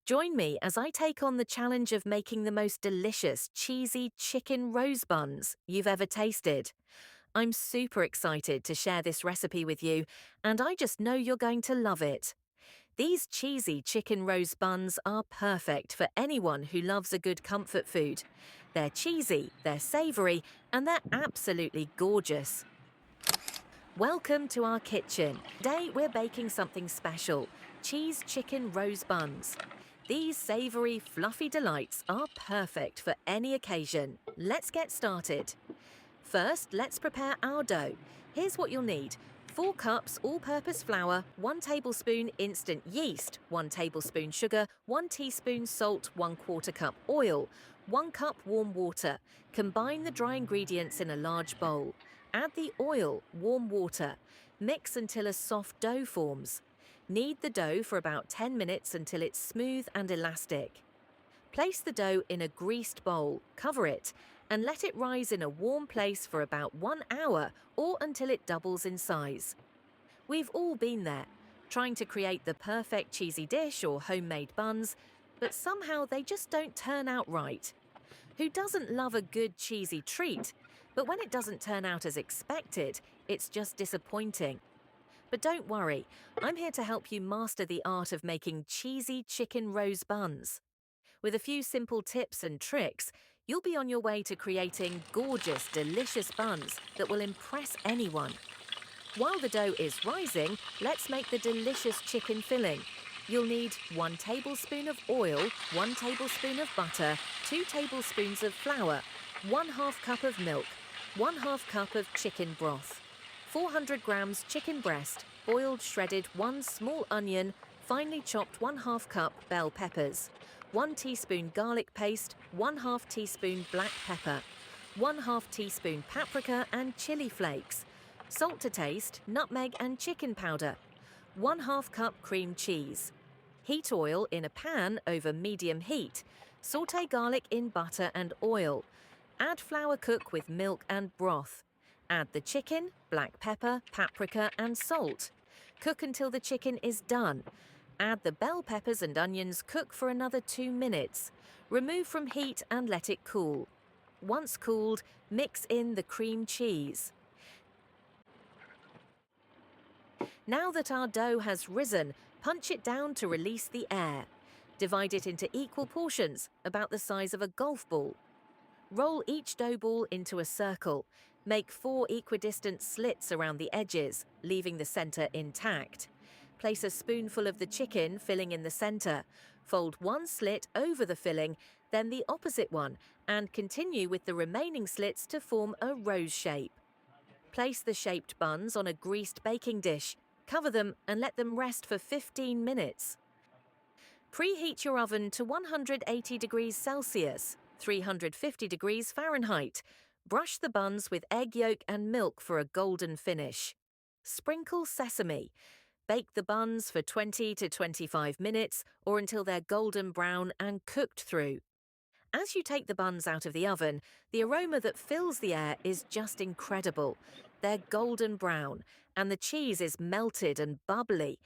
Join me as I take on the challenge of making the most delicious, cheesy chicken rose buns you've ever tasted. I'm super excited to share this recipe with you, and I just know you're going to love it. These cheesy chicken rose buns are perfect for anyone who loves a good comfort food. They're cheesy, they're savory, and they're absolutely gorgeous. Welcome to our kitchen. Today we're baking something special, cheese chicken rose buns. These savory, fluffy delights are perfect for any occasion. Let's get started. First, let's prepare our dough. Here's what you'll need. 4 cups all-purpose flour, 1 tablespoon instant yeast, 1 tablespoon sugar, 1 teaspoon salt, 1/4 cup oil, 1 cup warm water. Combine the dry ingredients in a large bowl. Add the oil, warm water. Mix until a soft dough forms. Knead the dough for about 10 minutes until it's smooth and elastic. Place the dough in a greased bowl, cover it, and let it rise in a warm place for about 1 hour or until it doubles in size. We've all been there, trying to create the perfect cheesy dish or homemade buns, but somehow they just don't turn out right. Who doesn't love a good cheesy treat? But when it doesn't turn out as expected, it's just disappointing. But don't worry, I'm here to help you master the art of making cheesy chicken rose buns. With a few simple tips and tricks, you'll be on your way to creating gorgeous, delicious buns that will impress anyone. While the dough is rising, let's make the delicious chicken filling. You'll need 1 tablespoon of oil, 1 tablespoon of butter, 2 tablespoons of flour, 1/2 cup of milk, 1/2 cup of chicken broth, 400 grams chicken breast, boiled shredded 1 small onion, finely chopped 1/2 cup bell peppers, 1 teaspoon garlic paste, 1/2 teaspoon black pepper, 1/2 teaspoon paprika and chili flakes, salt to taste, nutmeg and chicken powder, 1/2 cup cream cheese. Heat oil in a pan over medium heat. Sauté garlic in butter and oil. Add flour, cook with milk and broth. Add the chicken, black pepper, paprika and salt. Cook until the chicken is done. Add the bell peppers and onions, cook for another 2 minutes. Remove from heat and let it cool. Once cooled, mix in the cream cheese. Now that our dough has risen, punch it down to release the air. Divide it into equal portions, about the size of a golf ball. Roll each dough ball into a circle. Make 4 equidistant slits around the edges, leaving the center intact. Place a spoonful of the chicken filling in the center. Fold 1 slit over the filling, then the opposite one, and continue with the remaining slits to form a rose shape. Place the shaped buns on a greased baking dish. Cover them and let them rest for 15 minutes. Preheat your oven to 180 degrees Celsius, 350 degrees Fahrenheit. Brush the buns with egg yolk and milk for a golden finish. Sprinkle sesame. Bake the buns for 20 to 25 minutes or until they're golden brown and cooked through. As you take the buns out of the oven, the aroma that fills the air is just incredible. They're golden brown, and the cheese is melted and bubbly.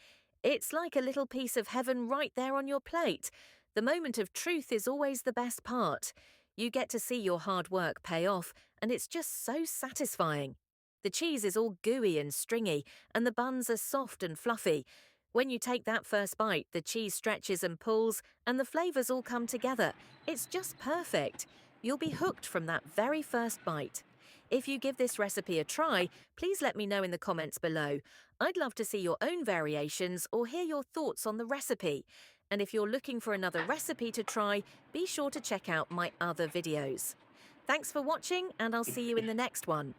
It's like a little piece of heaven right there on your plate. The moment of truth is always the best part. You get to see your hard work pay off, and it's just so satisfying. The cheese is all gooey and stringy, and the buns are soft and fluffy. When you take that first bite, the cheese stretches and pulls, and the flavors all come together. It's just perfect. You'll be hooked from that very first bite. If you give this recipe a try, please let me know in the comments below. I'd love to see your own variations or hear your thoughts on the recipe. And if you're looking for another recipe to try, be sure to check out my other videos. Thanks for watching, and I'll see you in the next one.